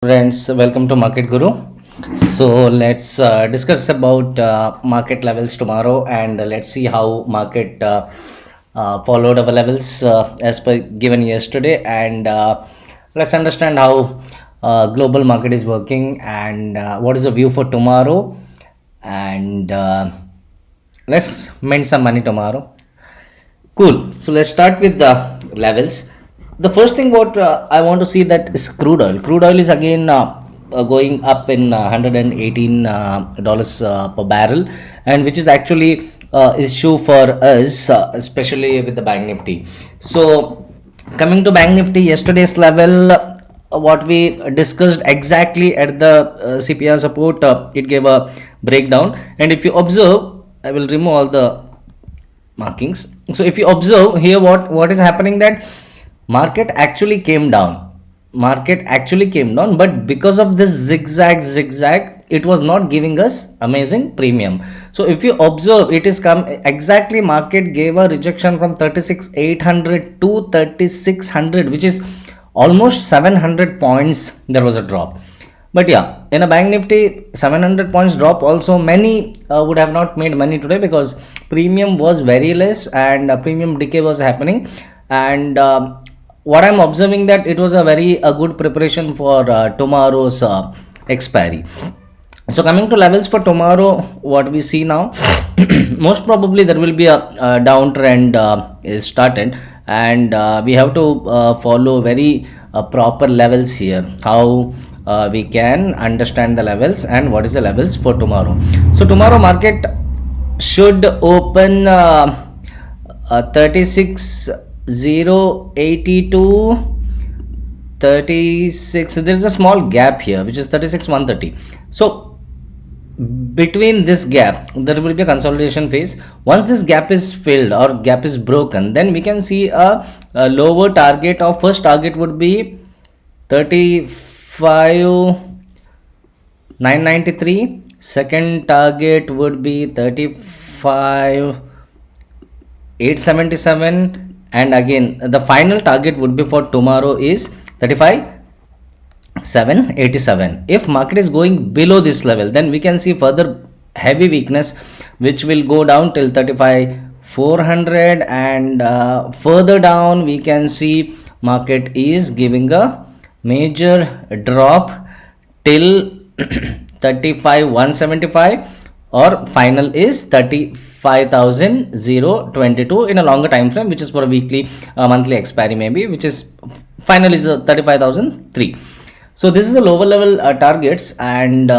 Friends, welcome to Market Guru. So let's discuss about market levels tomorrow, and let's see how market followed our levels as per given yesterday, and let's understand how global market is working and what is the view for tomorrow, and let's mint some money tomorrow. Cool. So let's start with the levels. The first thing what I want to see that is crude oil. Crude oil is again going up in $118 per barrel, and which is actually issue for us, especially with the Bank Nifty. So coming to Bank Nifty, yesterday's level, what we discussed exactly at the CPR support, it gave a breakdown, and if you observe, I will remove all the markings. So if you observe here, what is happening, that market actually came down, but because of this zigzag, it was not giving us amazing premium. So if you observe, it is come exactly, market gave a rejection from 36,800 to 3600, which is almost 700 points. There was a drop. But yeah, in a Bank Nifty, 700 points drop also, many would have not made money today because premium was very less and premium decay was happening. And what I'm observing, that it was a very good preparation for tomorrow's expiry. So coming to levels for tomorrow, what we see now, most probably there will be a downtrend is started, and we have to follow very proper levels here, how we can understand the levels and what is the levels for tomorrow. So tomorrow market should open 36,082, 36. There is a small gap here which is 36,130. So between this gap there will be a consolidation phase. Once this gap is filled or gap is broken, then we can see a lower target. Of first target would be 35,993. second target would be 35,877, and again the final target would be for tomorrow is 35,787. If market is going below this level, then we can see further heavy weakness which will go down till 35,400, and further down we can see market is giving a major drop till 35,175, or final is 35,022 in a longer time frame, which is for a weekly monthly expiry maybe, which is final is 35,003. So this is the lower level targets, and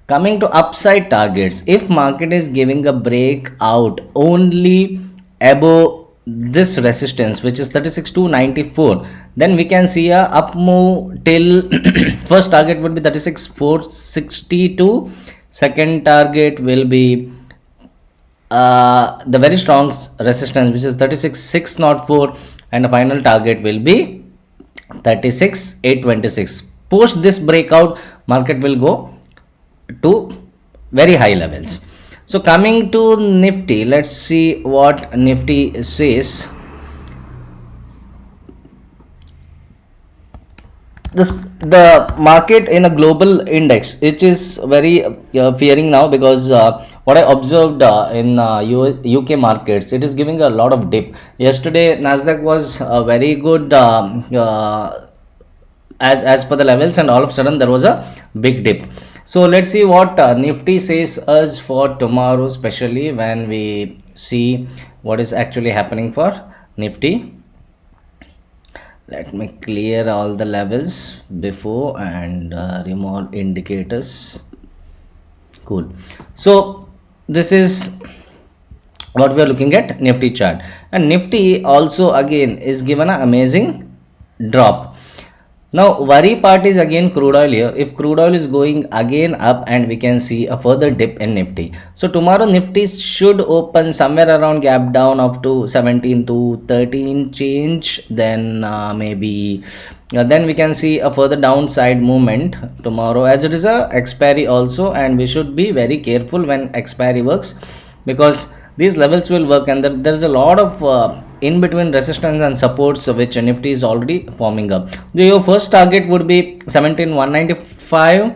coming to upside targets, if market is giving a breakout only above this resistance, which is 36,294, then we can see a up move till first target would be 36,462, second target will be the very strong resistance, which is 36,604, and the final target will be 36,826. Post this breakout, market will go to very high levels. So coming to Nifty, let's see what Nifty says. The market in a global index, it is very fearing now, because what I observed in UK markets, it is giving a lot of dip. Yesterday Nasdaq was very good as per the levels, and all of a sudden there was a big dip. So let's see what Nifty says us for tomorrow, especially when we see what is actually happening for Nifty. Let me clear all the levels before and remove indicators. Cool. So this is what we are looking at, Nifty chart, and Nifty also again is given an amazing drop. Now worry part is again crude oil here. If crude oil is going again up, and we can see a further dip in Nifty. So tomorrow Nifty should open somewhere around gap down of to 17 to 13 change, then maybe then we can see a further downside movement tomorrow, as it is a expiry also, and we should be very careful when expiry works, because these levels will work, and there's a lot of in between resistance and supports which Nifty is already forming up. Your first target would be 17,195.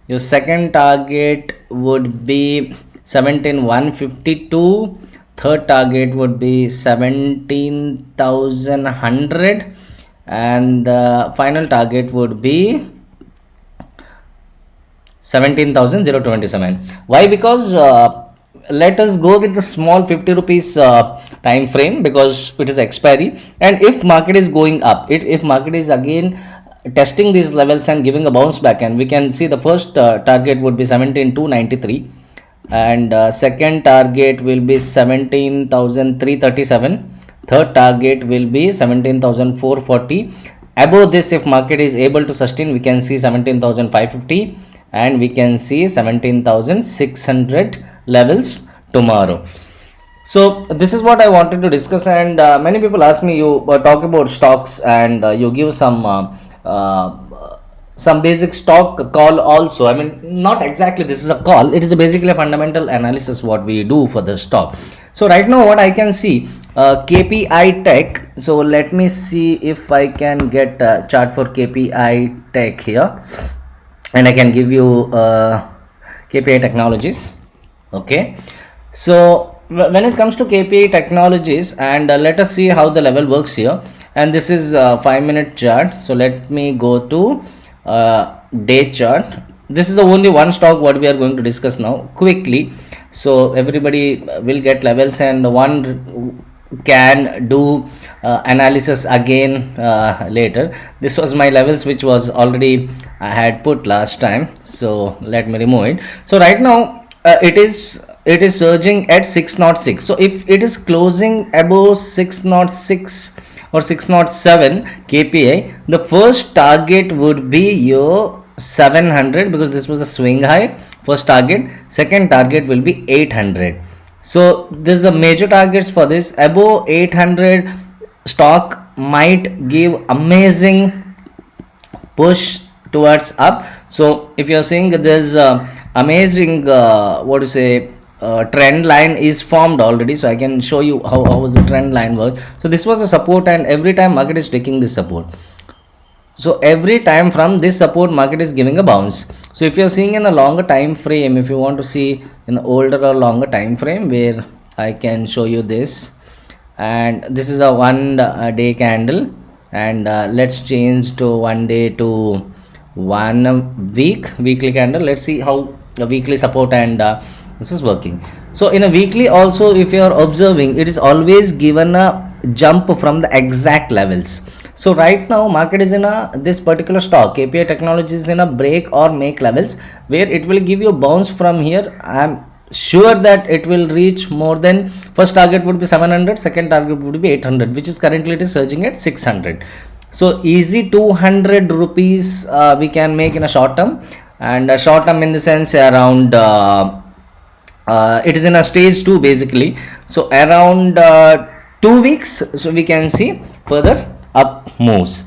Your second target would be 17,152. Third target would be 17,100, and the final target would be 17,027. Why? Because let us go with the small 50 rupees time frame, because it is expiry, and if market is going up, if market is again testing these levels and giving a bounce back, and we can see the first target would be 17,293, and second target will be 17,337. Third target will be 17,440. Above this, if market is able to sustain, we can see 17,550, and we can see 17,600 levels tomorrow. So this is what I wanted to discuss, and many people ask me, you talk about stocks, and you give some basic stock call also. I mean, not exactly this is a call, it is basically a fundamental analysis what we do for the stock. So right now what I can see, KPI Tech. So let me see if I can get a chart for KPI Tech here, and I can give you KPI Technologies. Okay, so when it comes to KPI Technologies, and let us see how the level works here. And this is a 5-minute chart. So let me go to day chart. This is the only one stock what we are going to discuss now quickly, so everybody will get levels, and one can do analysis again later. This was my levels which was already I had put last time, so let me remove it. So right now it is surging at 606. So if it is closing above 606 or 607 KPI, the first target would be your 700, because this was a swing high. First target. Second target will be 800. So this is a major targets for this. Above 800, stock might give amazing push towards up. So if you are seeing there's amazing trend line is formed already, so I can show you how was the trend line works. So this was a support, and every time market is taking this support, so every time from this support market is giving a bounce. So if you are seeing in a longer time frame, if you want to see in the older or longer time frame, where I can show you this, and this is a 1 day candle, and let's change to 1 day to 1 weekly candle. Let's see how the weekly support and this is working. So in a weekly also, if you are observing, it is always given a jump from the exact levels. So right now market is in this particular stock KPI Technologies is in a break or make levels, where it will give you a bounce from here. I am sure that it will reach more than, first target would be 700, second target would be 800, which is currently it is surging at 600. So easy 200 rupees we can make in a short term, and a short term in the sense around it is in a stage 2 basically, so around 2 weeks, so we can see further up moves.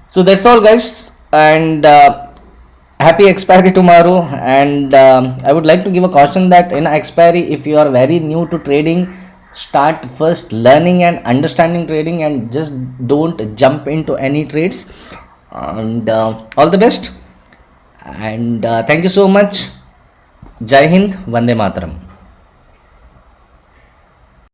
So that's all guys, and happy expiry tomorrow. And I would like to give a caution that in expiry, if you are very new to trading, start first learning and understanding trading, and just don't jump into any trades. And all the best, and thank you so much. Jai Hind, Vande Mataram.